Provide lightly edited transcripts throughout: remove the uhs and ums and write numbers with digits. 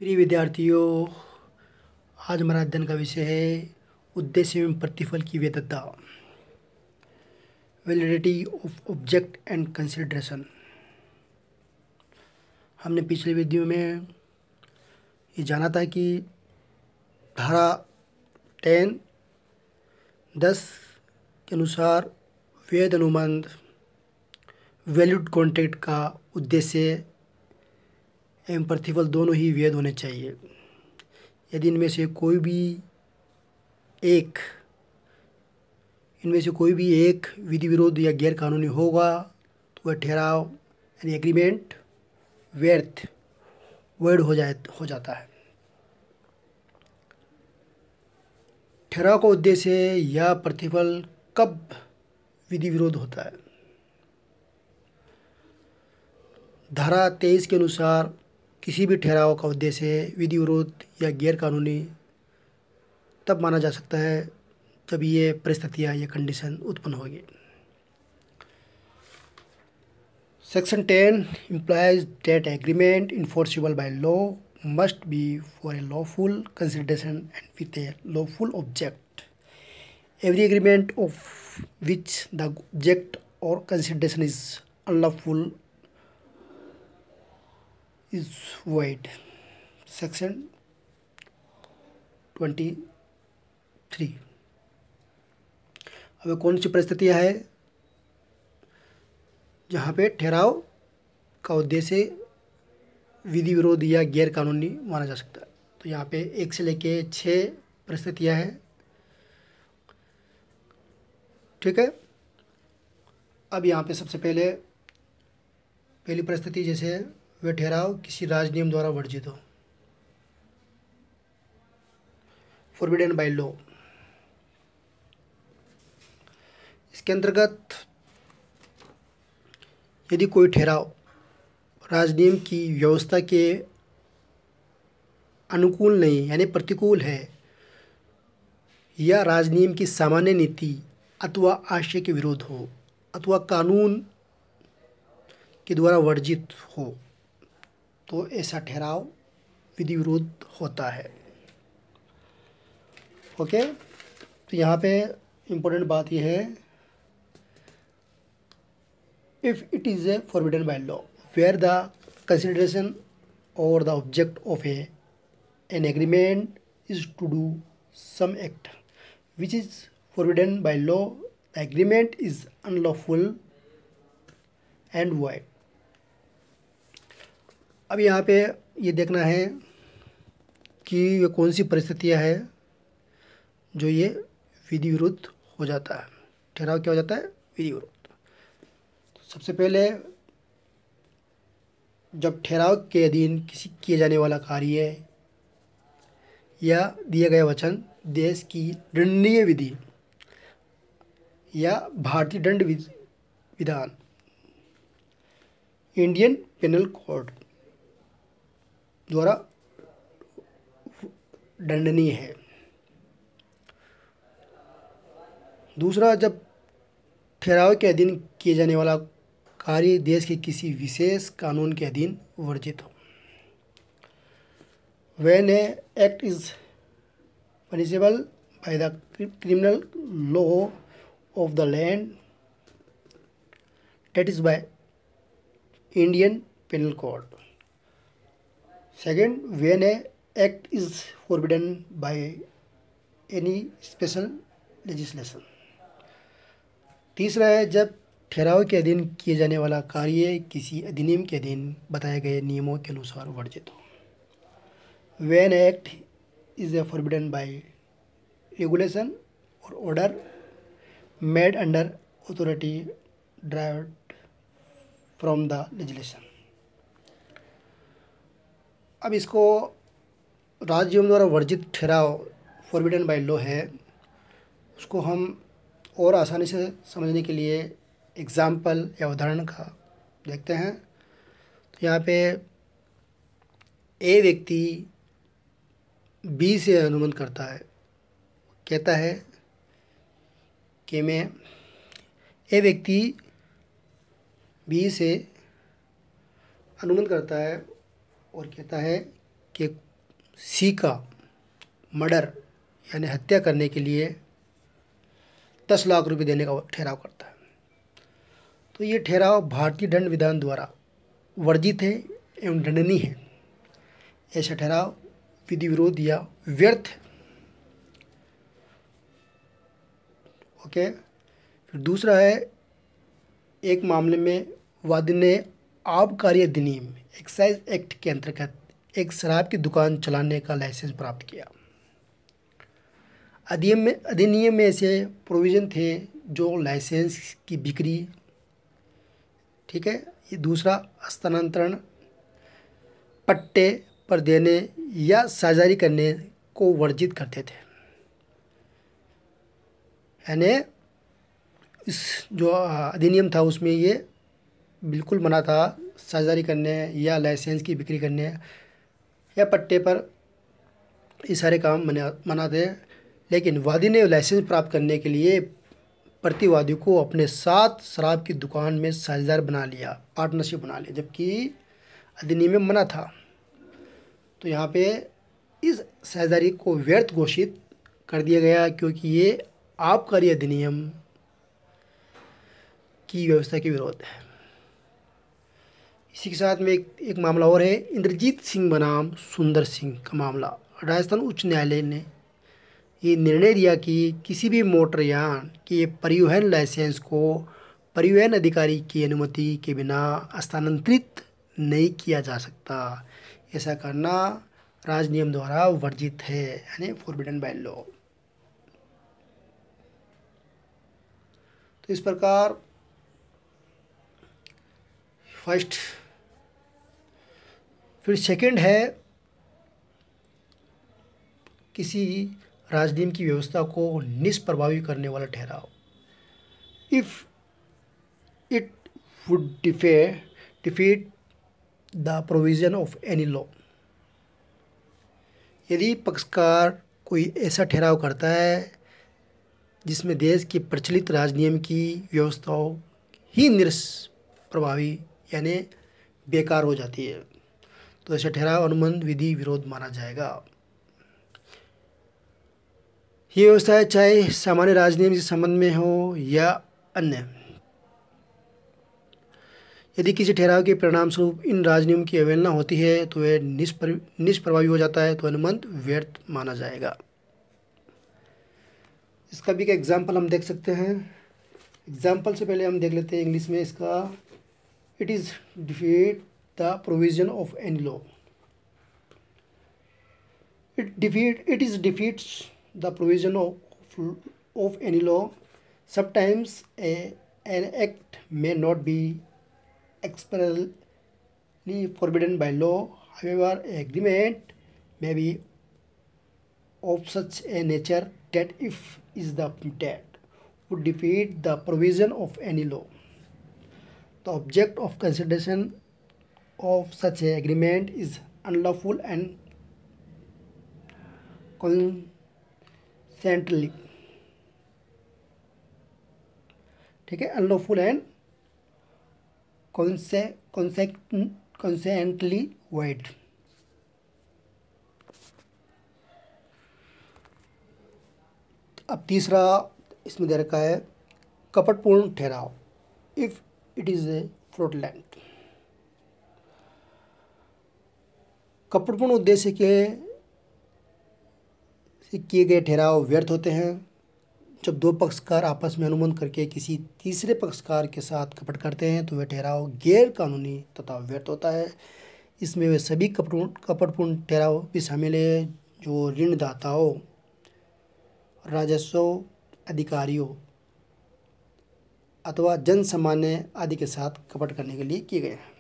प्रिय विद्यार्थियों, आज हमारा अध्ययन का विषय है उद्देश्य एवं प्रतिफल की वैधता, validity of object and consideration. हमने पिछले वीडियो में ये जाना था कि धारा 10 के अनुसार वैध अनुबंध वैलिड कॉन्ट्रैक्ट का उद्देश्य एवं प्रतिफल दोनों ही वैध होने चाहिए। यदि इनमें से कोई भी एक विधि विरोध या गैर कानूनी होगा तो वह ठहराव यानी एग्रीमेंट वैध हो जाता है। ठहराव का उद्देश्य या प्रतिफल कब विधि विरोध होता है? धारा 23 के अनुसार किसी भी ठहराव का उद्देश्य विधि विरोध या गैर कानूनी तब माना जा सकता है जब ये परिस्थितियाँ या कंडीशन उत्पन्न होगी। Section 10 implies that agreement enforceable by law must be for a lawful consideration and with a lawful object. Every agreement of which the object or consideration is unlawful is void. Section 23। अब कौन सी परिस्थितियाँ है जहाँ पे ठहराव का उद्देश्य विधि विरोध या गैर कानूनी माना जा सकता है? तो यहाँ पे 1 से लेके 6 परिस्थितियाँ हैं। ठीक है। अब यहाँ पे सबसे पहली परिस्थिति जैसे वह ठहराव किसी राज नियम द्वारा वर्जित हो, फॉरबिडन बाय लॉ। इसके अंतर्गत यदि कोई ठहराव राजनियम की व्यवस्था के अनुकूल नहीं यानी प्रतिकूल है या राजनियम की सामान्य नीति अथवा आशय के विरोध हो अथवा कानून के द्वारा वर्जित हो तो ऐसा ठहराव विधि विरोध होता है। ओके, तो यहाँ पे इम्पोर्टेंट बात यह है, if it is a forbidden by law where the consideration or the object of an agreement is to do some act which is forbidden by law, the agreement is unlawful and void. अब यहाँ पे ये देखना है कि ये कौन सी परिस्थितियाँ है जो ये विधि विरुद्ध हो जाता है, ठहराव क्या हो जाता है? विधि विरुद्ध। सबसे पहले जब ठहराव के अधीन किसी किए जाने वाला कार्य या दिया गया वचन देश की दंडनीय विधि या भारतीय दंड विधान इंडियन पेनल कोड द्वारा दंडनीय है। दूसरा, जब ठहराव के अधीन किए जाने वाला कार्य देश के किसी विशेष कानून के अधीन वर्जित हो। When an act is punishable by the criminal law of the land, that is by Indian Penal Code. Second, when an act is forbidden by any special legislation. तीसरा है जब ठहराव के अधीन किए जाने वाला कार्य किसी अधिनियम के अधीन बताए गए नियमों के अनुसार वर्जित हो। When act is forbidden by regulation or order made under authority derived from the legislation. अब इसको राज्य नियम द्वारा वर्जित ठहराव फॉरबिडन बाय लॉ है, उसको हम और आसानी से समझने के लिए एग्जाम्पल या उदाहरण का देखते हैं। तो यहाँ पे ए व्यक्ति बी से अनुबंध करता है, कहता है कि मैं ए व्यक्ति बी से अनुबंध करता है और कहता है कि सी का मर्डर यानी हत्या करने के लिए 10 लाख रुपए देने का ठहराव करता है। तो ये ठहराव भारतीय दंड विधान द्वारा वर्जित है एवं दंडनीय है। ऐसा ठहराव विधि विरोध या व्यर्थ है। ओके। फिर दूसरा है, एक मामले में वादी ने आबकारी अधिनियम एक्साइज एक्ट के अंतर्गत एक शराब की दुकान चलाने का लाइसेंस प्राप्त किया। अधिनियम में ऐसे प्रोविज़न थे जो लाइसेंस की बिक्री, ठीक है, ये दूसरा हस्तांतरण, पट्टे पर देने या साझेदारी करने को वर्जित करते थे। यानी इस जो अधिनियम था उसमें ये बिल्कुल मना था साझेदारी करने या लाइसेंस की बिक्री करने या पट्टे पर, ये सारे काम मना थे। लेकिन वादी ने लाइसेंस प्राप्त करने के लिए प्रतिवादी को अपने साथ शराब की दुकान में साझेदार बना लिया, पार्टनरशिप बना लिया, जबकि अधिनियम में मना था। तो यहाँ पे इस साझेदारी को व्यर्थ घोषित कर दिया गया क्योंकि ये आबकारी अधिनियम की व्यवस्था के विरोध है। इसी के साथ में एक मामला और है, इंद्रजीत सिंह बनाम सुंदर सिंह का मामला। राजस्थान उच्च न्यायालय ने ये निर्णय दिया कि किसी भी मोटरयान के परिवहन लाइसेंस को परिवहन अधिकारी की अनुमति के बिना हस्तांतरित नहीं किया जा सकता। ऐसा करना राज्य नियम द्वारा वर्जित है, यानी फॉरबिडन बाय लॉ। तो इस प्रकार फर्स्ट। फिर सेकंड है, किसी राजनीति की व्यवस्था को निष्प्रभावी करने वाला ठहराव। If it would defeat the provision of any law. यदि पक्षकार कोई ऐसा ठहराव करता है जिसमें देश की प्रचलित राजनियम की व्यवस्थाओं ही निष्प्रभावी यानी बेकार हो जाती है, तो ऐसा ठहराव अनुबंध विधि विरोध माना जाएगा। ये व्यवस्था चाहे सामान्य राजनियम के संबंध में हो या अन्य, यदि किसी ठहराव के परिणाम स्वरूप इन राजनियम की अवहेलना होती है तो यह निष्प्रभावी हो जाता है, तो अनुबंध व्यर्थ माना जाएगा। इसका भी एक एग्जाम्पल हम देख सकते हैं। एग्जाम्पल से पहले हम देख लेते हैं इंग्लिश में इसका। It is defeat the provision of any law. It is defeats the provision of any law. Sometimes an act may not be expressly forbidden by law. However, an agreement may be of such a nature that if is the that would defeat the provision of any law. The object of consideration of such an agreement is unlawful and consently, ठीक है, unlawful and consently void। अब तीसरा इसमें दे रखा है कपटपूर्ण ठहराव। If it is a fraudulent. कपटपूर्ण उद्देश्य के किए गए ठहराव व्यर्थ होते हैं जब दो पक्षकार आपस में अनुबंध करके किसी तीसरे पक्षकार के साथ कपट करते हैं, तो वह ठहराव गैर कानूनी तथा व्यर्थ होता है। इसमें वे सभी कपटपूर्ण ठहराव भी शामिल है जो ऋणदाताओं, राजस्व अधिकारियों अथवा जन सामान्य आदि के साथ कपट करने के लिए किए गए हैं।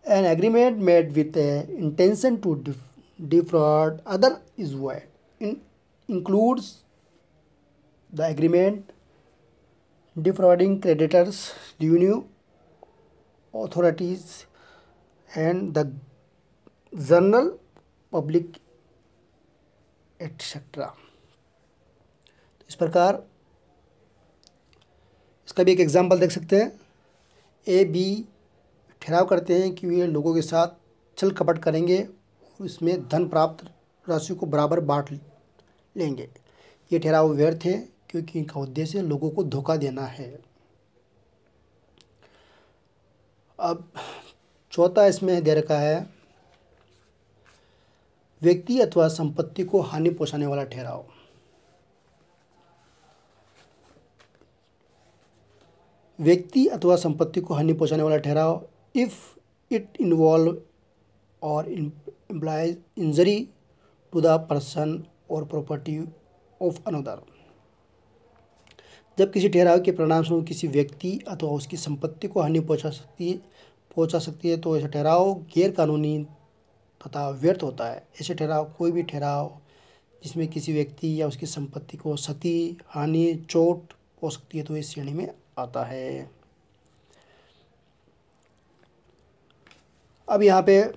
An agreement made with intention to defraud other is void. Includes the agreement defrauding creditors, revenue authorities and the general public etc. इस प्रकार इसका भी एक एग्जाम्पल देख सकते हैं। ए बी ठहराव करते हैं कि वे लोगों के साथ छल कपट करेंगे, इसमें धन प्राप्त राशि को बराबर बांट लेंगे। ये ठहराव व्यर्थ है क्योंकि इनका उद्देश्य लोगों को धोखा देना है। अब चौथा इसमें दे रखा है व्यक्ति अथवा संपत्ति को हानि पहुंचाने वाला ठहराव। व्यक्ति अथवा संपत्ति को हानि पहुंचाने वाला ठहराव इफ इट इन्वॉल्व और implies injury to the person और प्रॉपर्टी ऑफ अनदर। जब किसी ठहराव के परिणामस्वरूप किसी व्यक्ति अथवा उसकी संपत्ति को हानि पहुंचा सकती है तो ऐसा ठहराव गैर कानूनी तथा व्यर्थ होता है। ऐसे ठहराव कोई भी ठहराव जिसमें किसी व्यक्ति या उसकी संपत्ति को क्षति, हानि, चोट हो सकती है तो इस श्रेणी में आता है। अब यहाँ पे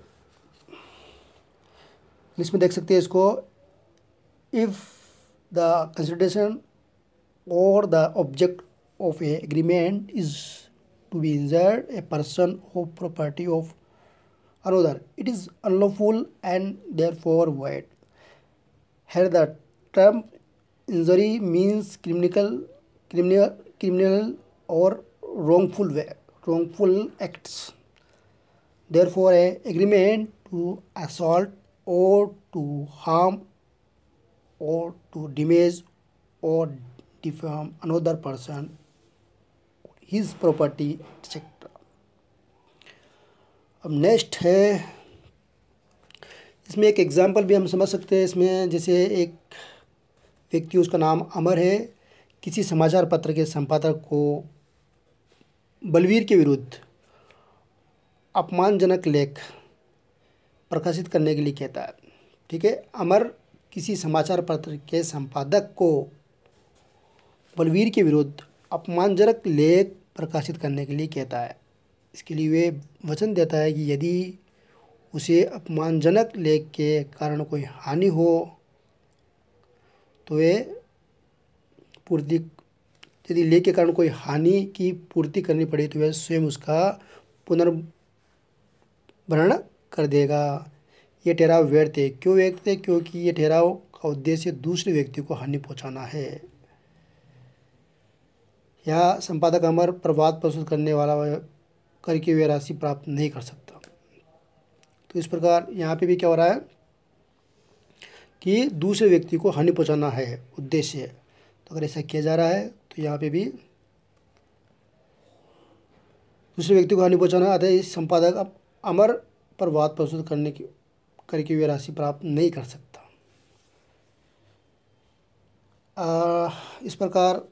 इसमें देख सकते हैं इसको, if the consideration or the object of a agreement is to be injured a person और property of another it is unlawful and therefore void. Here the term injury means criminal or wrongful acts. Therefore, a agreement to assault or to harm or to damage or defame another person, his property, etc. अब next है, इसमें एक example भी हम समझ सकते हैं। इसमें जैसे एक व्यक्ति, उसका नाम अमर है, किसी समाचार पत्र के संपादक को बलवीर के विरुद्ध अपमानजनक लेख प्रकाशित करने के लिए कहता है। ठीक है, अमर किसी समाचार पत्र के संपादक को बलवीर के विरुद्ध अपमानजनक लेख प्रकाशित करने के लिए कहता है। इसके लिए वे वचन देता है कि यदि उसे अपमानजनक लेख के कारण कोई हानि हो तो वे पूर्ति, यदि लेख के कारण कोई हानि की पूर्ति करनी पड़े तो वह स्वयं उसका पुनर्भरण कर देगा। ये ठहराव व्यर्थ है। क्यों व्यर्थ है? क्योंकि ये ठहराव का उद्देश्य दूसरे व्यक्ति को हानि पहुंचाना है। यह संपादक अमर प्रवाद प्रस्तुत करने वाला करके वह राशि प्राप्त नहीं कर सकता। तो इस प्रकार यहाँ पे भी क्या हो रहा है कि दूसरे व्यक्ति को हानि पहुंचाना है उद्देश्य है। तो अगर ऐसा किया जा रहा है तो यहाँ पे भी दूसरे व्यक्ति को हानि पहुंचाना आता है। इस संपादक अमर पर वाद प्रस्तुत करके वह राशि प्राप्त नहीं कर सकता। इस प्रकार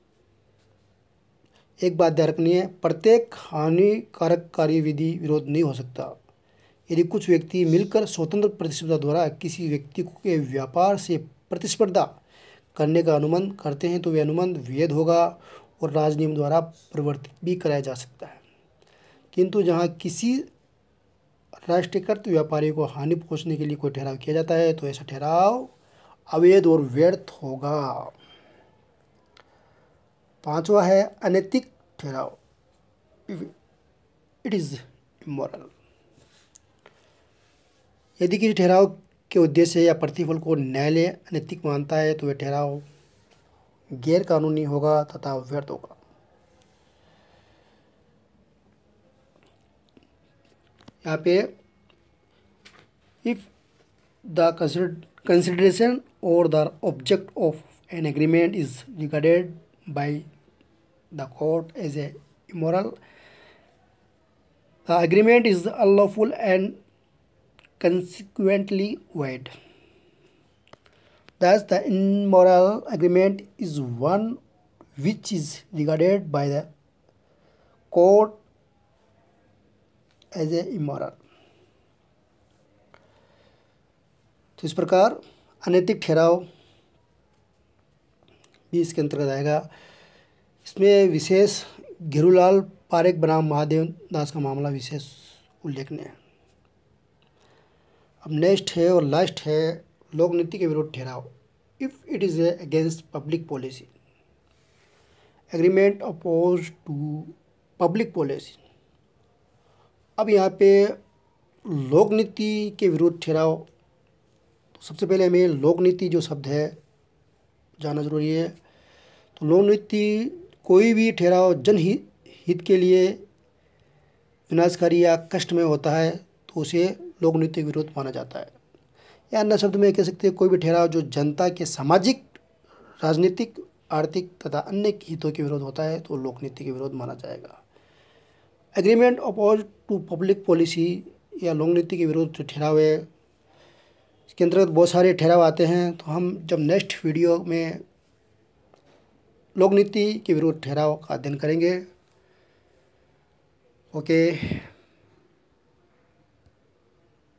एक बात ध्यान रखनी है, प्रत्येक हानिकारक कार्यविधि विरोध नहीं हो सकता। यदि कुछ व्यक्ति मिलकर स्वतंत्र प्रतिस्पर्धा द्वारा किसी व्यक्ति के व्यापार से प्रतिस्पर्धा करने का अनुबंध करते हैं तो वह अनुबंध वैध होगा और राजनियम द्वारा परिवर्तित भी कराया जा सकता है। किंतु जहाँ किसी राष्ट्रीयकृत व्यापारी को हानि पहुंचने के लिए कोई ठहराव किया जाता है तो ऐसा ठहराव अवैध और व्यर्थ होगा। पांचवा है अनैतिक ठहराव, इट इज इमोरल। यदि किसी ठहराव के उद्देश्य या प्रतिफल को न्यायालय अनैतिक मानता है तो वह ठहराव गैर कानूनी होगा तथा व्यर्थ होगा। यहाँ पे if the consideration or the object of an agreement is regarded by the court as a immoral, the agreement is unlawful and consequently void. Thus, the immoral agreement is one which is regarded by the court as a immoral. तो इस प्रकार अनैतिक ठहराव भी इसके अंतर्गत आएगा। इसमें विशेष घेरूलाल पारेख बनाम महादेव दास का मामला विशेष उल्लेखनीय है। अब नेक्स्ट है और लास्ट है लोक नीति के विरुद्ध ठहराव, if it is against public policy, agreement oppose to public policy. अब यहाँ पे लोक नीति के विरुद्ध ठहराव सबसे पहले हमें लोक नीति जो शब्द है जानना जरूरी है। तो लोक नीति कोई भी ठहराव जनहित हित के लिए विनाशकारी या कष्ट में होता है तो उसे लोक नीति के विरोध माना जाता है। या अन्य शब्द में कह सकते हैं कोई भी ठहराव जो जनता के सामाजिक, राजनीतिक, आर्थिक तथा अन्य हितों के विरोध होता है तो लोक नीति के विरोध माना जाएगा। Agreement oppose to public policy या लोक नीति के विरोध जो ठहराव है, इसके अंतर्गत बहुत सारे ठहराव आते हैं। तो हम जब नेक्स्ट वीडियो में लोक नीति के विरोध ठहराव का अध्ययन करेंगे। ओके।